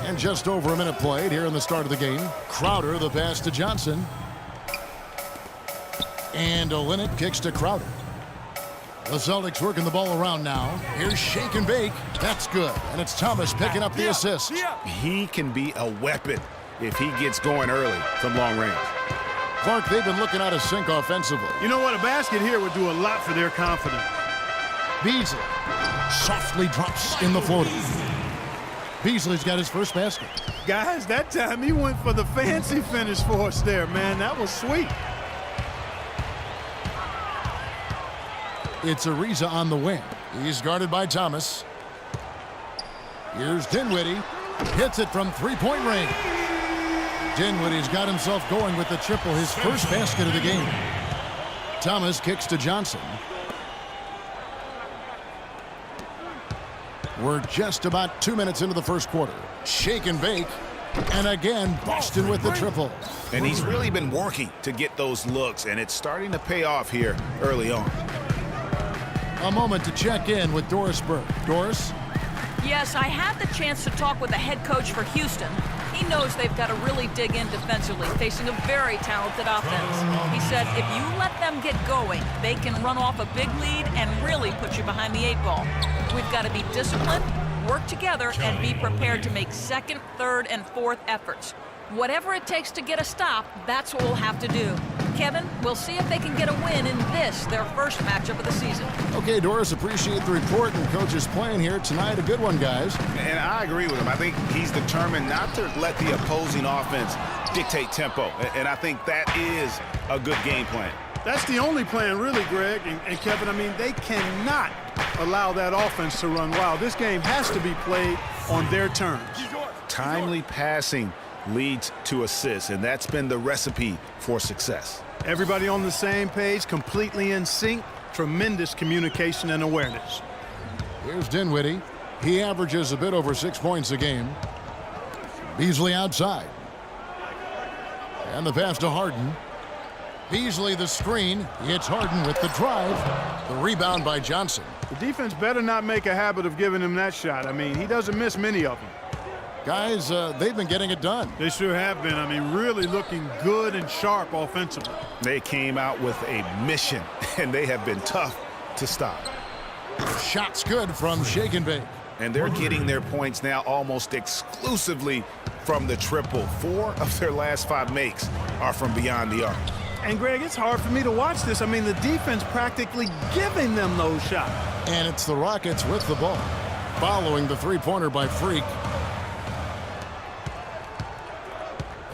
And just over a minute played here in the start of the game. Crowder, the pass to Johnson. And Olynyk kicks to Crowder. The Celtics working the ball around now. Here's shake and bake. That's good. And it's Thomas picking up the assist. He can be a weapon if he gets going early from long range. Clark, they've been looking out of sync offensively. You know what? A basket here would do a lot for their confidence. Beasley softly drops in the floater. Beasley's got his first basket. Guys, that time he went for the fancy finish for us there, man. That was sweet. It's Ariza on the wing. He's guarded by Thomas. Here's Dinwiddie. Hits it from three-point range. Dinwiddie's got himself going with the triple, his first basket of the game. Thomas kicks to Johnson. We're just about 2 minutes into the first quarter. Shake and bake. And again, Boston with the triple. And he's really been working to get those looks, and it's starting to pay off here early on. A moment to check in with Doris Burke. Doris? Yes, I had the chance to talk with the head coach for Houston. He knows they've got to really dig in defensively, facing a very talented offense. He said if you let them get going, they can run off a big lead and really put you behind the 8 ball. We've got to be disciplined, work together, and be prepared to make second, third, and fourth efforts. Whatever it takes to get a stop, that's what we'll have to do. Kevin, we'll see if they can get a win in this, their first matchup of the season. Okay, Doris, appreciate the report, and Coach is playing here tonight. A good one, guys. And I agree with him. I think he's determined not to let the opposing offense dictate tempo. And I think that is a good game plan. That's the only plan, really, Greg. And Kevin, I mean, they cannot allow that offense to run wild. This game has to be played on their terms. Timely passing leads to assists, and that's been the recipe for success. Everybody on the same page, completely in sync, tremendous communication and awareness. Here's Dinwiddie. He averages a bit over 6 points a game. Beasley outside. And the pass to Harden. Beasley the screen. Hits Harden with the drive. The rebound by Johnson. The defense better not make a habit of giving him that shot. I mean, he doesn't miss many of them. Guys, they've been getting it done. They sure have been. I mean, really looking good and sharp offensively. They came out with a mission, and they have been tough to stop. Shots good from Shake and Bake. And they're getting their points now almost exclusively from the triple. 4 of their last 5 makes are from beyond the arc. And, Greg, it's hard for me to watch this. I mean, the defense practically giving them those shots. And it's the Rockets with the ball. Following the three-pointer by Freak.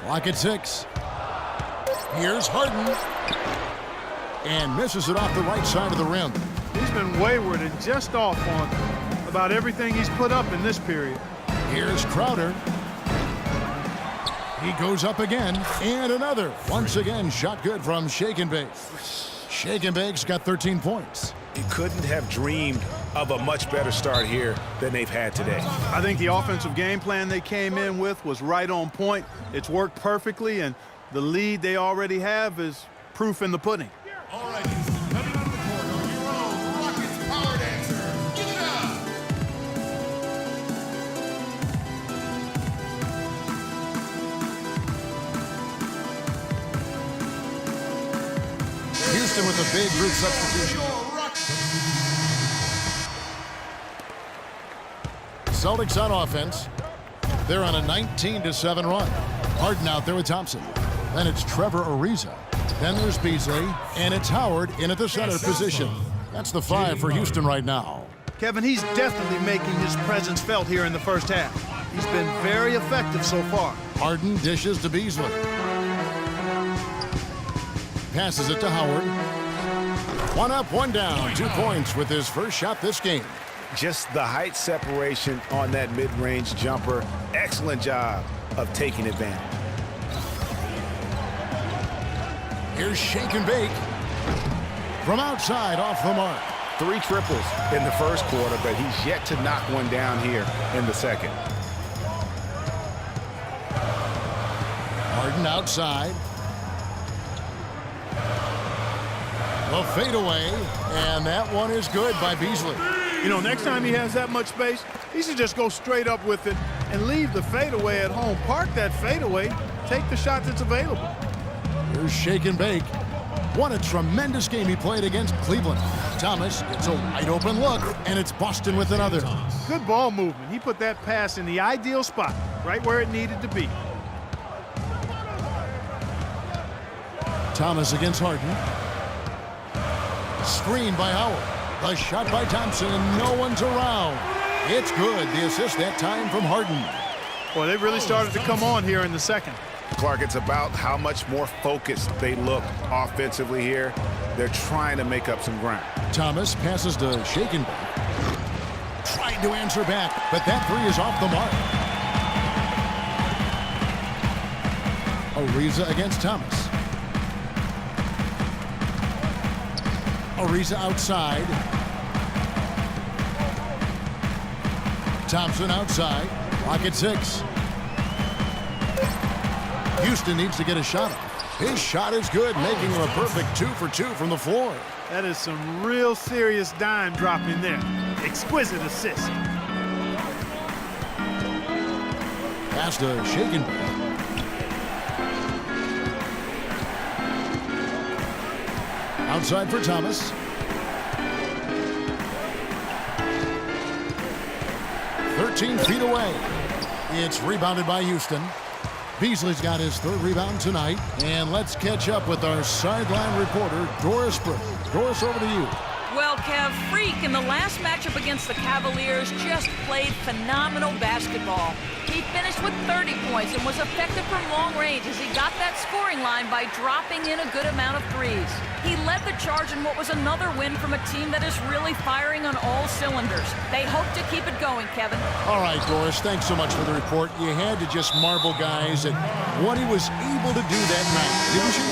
Clock at 6. Here's Harden. And misses it off the right side of the rim. He's been wayward and just off on about everything he's put up in this period. Here's Crowder. He goes up again. And another. Once again, shot good from Shake and Bake. Shake and Bake's got 13 points. You couldn't have dreamed of a much better start here than they've had today. I think the offensive game plan they came in with was right on point. It's worked perfectly, and the lead they already have is proof in the pudding. All right, Houston, coming out of the corner, your own Rockets power dancer. Give it up! Houston with a big group substitution. Celtics on offense. They're on a 19-7 run. Harden out there with Thompson. Then it's Trevor Ariza. Then there's Beasley. And it's Howard in at the center position. That's the 5 for Houston right now. Kevin, he's definitely making his presence felt here in the first half. He's been very effective so far. Harden dishes to Beasley. Passes it to Howard. 1 up, 1 down. 2 points with his first shot this game. Just the height separation on that mid-range jumper. Excellent job of taking advantage. Here's Shake and Bake. From outside, off the mark. 3 triples in the first quarter, but he's yet to knock one down here in the second. Harden outside. A fadeaway, and that one is good by Beasley. You know, next time he has that much space, he should just go straight up with it and leave the fadeaway at home. Park that fadeaway. Take the shot that's available. Here's Shake and Bake. What a tremendous game he played against Cleveland. Thomas gets a wide open look, and it's Boston with another. Good ball movement. He put that pass in the ideal spot, right where it needed to be. Thomas against Harden. Screen by Howard. The shot by Thompson, and no one's around. It's good. The assist that time from Harden. Well, they really started to come on here in the second. Clark, it's about how much more focused they look offensively here. They're trying to make up some ground. Thomas passes to Shake and Bake. Trying to answer back, but that three is off the mark. Ariza against Thomas. Ariza outside. Thompson outside. Rocket 6. Houston needs to get a shot off. His shot is good, making him a perfect 2 for 2 from the floor. That is some real serious dime dropping there. Exquisite assist. Pass to Shake and Bake. Outside for Thomas. "13 feet away." It's rebounded by Houston. Beasley's got his third rebound tonight. And let's catch up with our sideline reporter, Doris Burke. Doris, over to you. Well, Kev, Freak in the last matchup against the Cavaliers just played phenomenal basketball. He finished with 30 points and was effective from long range as he got that scoring line by dropping in a good amount of threes. He led the charge in what was another win from a team that is really firing on all cylinders. They hope to keep it going, Kevin. All right, Doris, thanks so much for the report. You had to just marvel, guys, at what he was able to do that night, didn't you?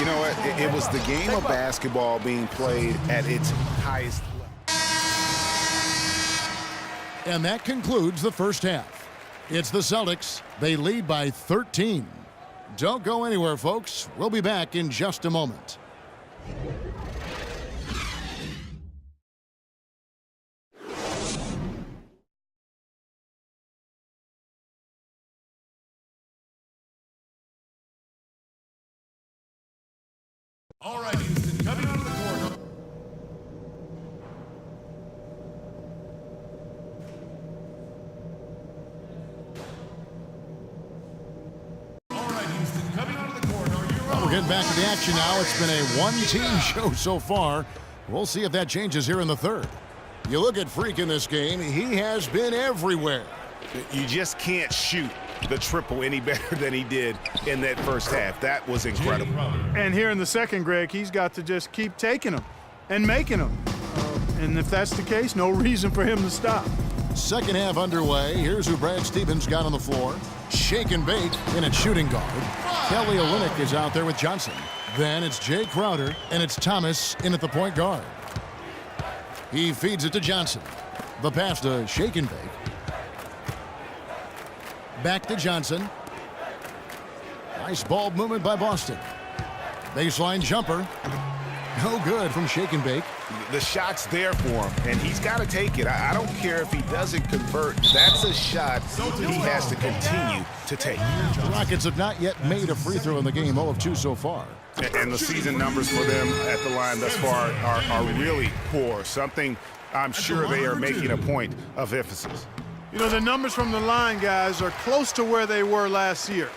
You know what? It was the game of basketball being played at its highest level. And that concludes the first half. It's the Celtics. They lead by 13. Don't go anywhere, folks. We'll be back in just a moment. All right, Houston, coming out of the corner. All right, Houston, coming out of the corner. We're getting back to the action now. It's been a one-team show so far. We'll see if that changes here in the third. You look at Freak in this game, he has been everywhere. You just can't shoot the triple any better than he did in that first half. That was incredible. And here in the second, Greg, he's got to just keep taking them and making them. And if that's the case, no reason for him to stop. Second half underway. Here's who Brad Stevens got on the floor. Shake and Bake in at shooting guard. Kelly Olynyk is out there with Johnson. Then it's Jay Crowder, and it's Thomas in at the point guard. He feeds it to Johnson. The pass to Shake and Bake. Back to Johnson. Nice ball movement by Boston. Baseline jumper. No good from Shake and Bake. The shot's there for him, and he's got to take it. I don't care if he doesn't convert. That's a shot he has to continue to take. The Rockets have not yet made a free throw in the game, 0 of 2 so far. And the season numbers for them at the line thus far are really poor. Something I'm sure they are making a point of emphasis. You know, the numbers from the line, guys, are close to where they were last year.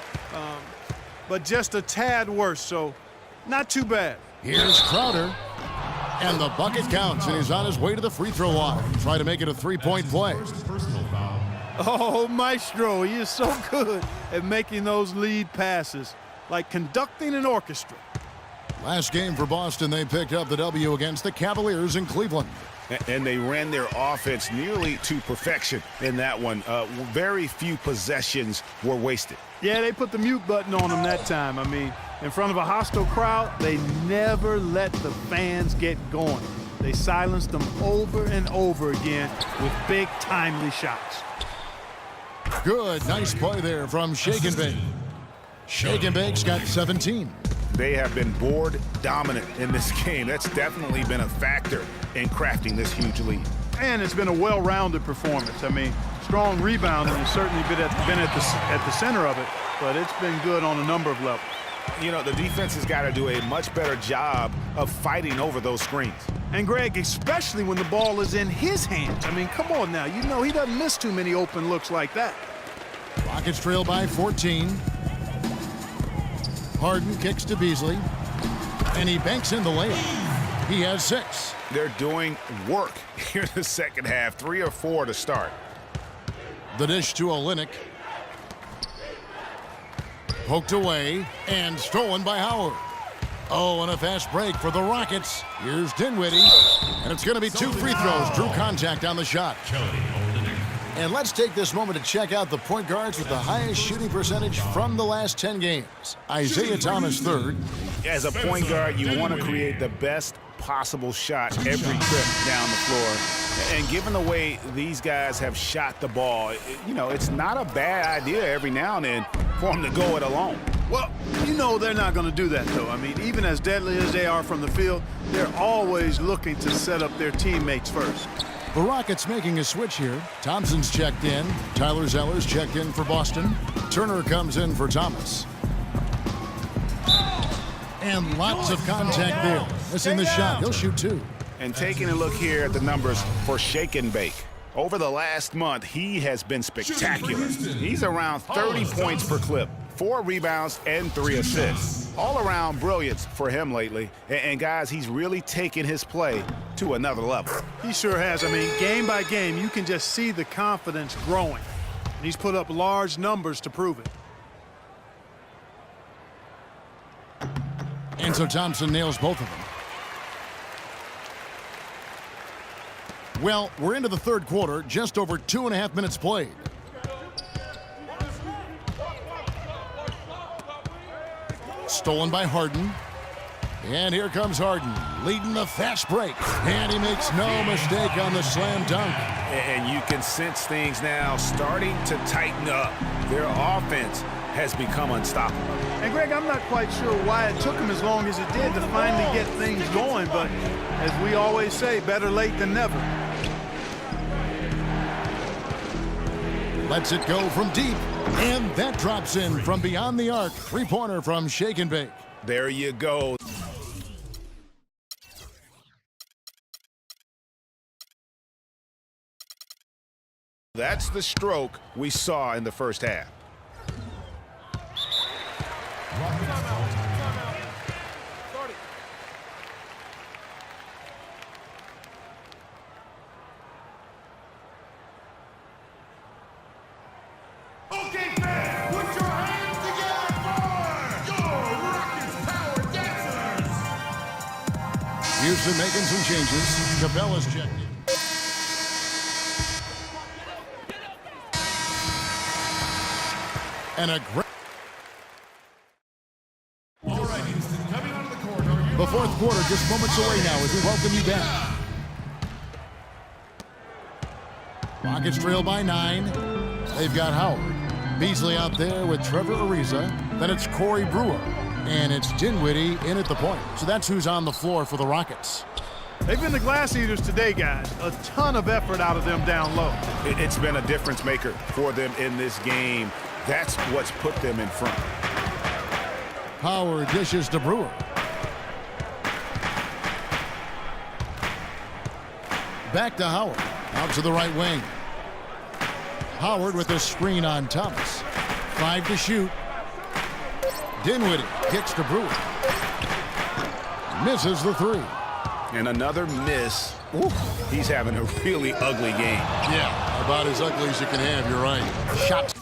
But just a tad worse, so not too bad. Here's Crowder. And the bucket counts, and he's on his way to the free throw line. Try to make it a three-point play. Oh, Maestro, he is so good at making those lead passes, like conducting an orchestra. Last game for Boston, they picked up the W against the Cavaliers in Cleveland. And they ran their offense nearly to perfection in that one. Very few possessions were wasted. Yeah, they put the mute button on them that time. I mean, in front of a hostile crowd, they never let the fans get going. They silenced them over and over again with big, timely shots. Good, nice play there from Shake and Bake. Shake and Bake's got 17. They have been board dominant in this game. That's definitely been a factor in crafting this huge lead. And it's been a well-rounded performance. I mean, Strong rebounding has certainly been at the center of it, but it's been good on a number of levels. You know, the defense has got to do a much better job of fighting over those screens. And Greg, especially when the ball is in his hands. I mean, come on now. You know he doesn't miss too many open looks like that. Rockets trail by 14. Harden kicks to Beasley, and he banks in the layup. He has 6. They're doing work here in the second half, 3 or 4 to start. The dish to Olynyk. Poked away and stolen by Howard. Oh, and a fast break for the Rockets. Here's Dinwiddie, and it's going to be 2 free throws. Drew contact on the shot. And let's take this moment to check out the point guards with the highest shooting percentage from the last 10 games. Isaiah Thomas third. As a point guard, you want to create the best possible shot every trip down the floor. And given the way these guys have shot the ball, you know, it's not a bad idea every now and then for them to go it alone. Well, you know they're not going to do that, though. I mean, even as deadly as they are from the field, they're always looking to set up their teammates first. The Rockets making a switch here. Thompson's checked in. Tyler Zeller's checked in for Boston. Turner comes in for Thomas. And lots of contact there. Missing the shot. He'll shoot 2. And taking a look here at the numbers for Shake and Bake. Over the last month, he has been spectacular. He's around 30 points per clip, 4 rebounds, and 3 assists. All around brilliance for him lately. And guys, he's really taken his play to another level. He sure has. I mean, game by game, you can just see the confidence growing. And he's put up large numbers to prove it. And so Thompson nails both of them. Well, we're into the third quarter, just over 2.5 minutes played. Stolen by Harden. And here comes Harden, leading the fast break. And he makes no mistake on the slam dunk. And you can sense things now starting to tighten up. Their offense has become unstoppable. And Greg, I'm not quite sure why it took him as long as it did to finally get things going, but as we always say, better late than never. Lets it go from deep, and that drops in from beyond the arc. 3-pointer from Shake and Bake. There you go. That's the stroke we saw in the first half. Okay, fans, put your hands together for your Rockets Power Dancers. Houston making some changes. Capella's checked in. And a great... All right, Houston, coming onto the court. The fourth quarter just moments away now as we welcome you back. Rockets trail by 9. They've got Howard. Beasley out there with Trevor Ariza. Then it's Corey Brewer. And it's Dinwiddie in at the point. So that's who's on the floor for the Rockets. They've been the glass eaters today, guys. A ton of effort out of them down low. It's been a difference maker for them in this game. That's what's put them in front. Howard dishes to Brewer. Back to Howard. Out to the right wing. Howard with a screen on Thomas. 5 to shoot. Dinwiddie kicks to Brewer. Misses the 3. And another miss. Ooh, he's having a really ugly game. Yeah, about as ugly as you can have, you're right. Shot.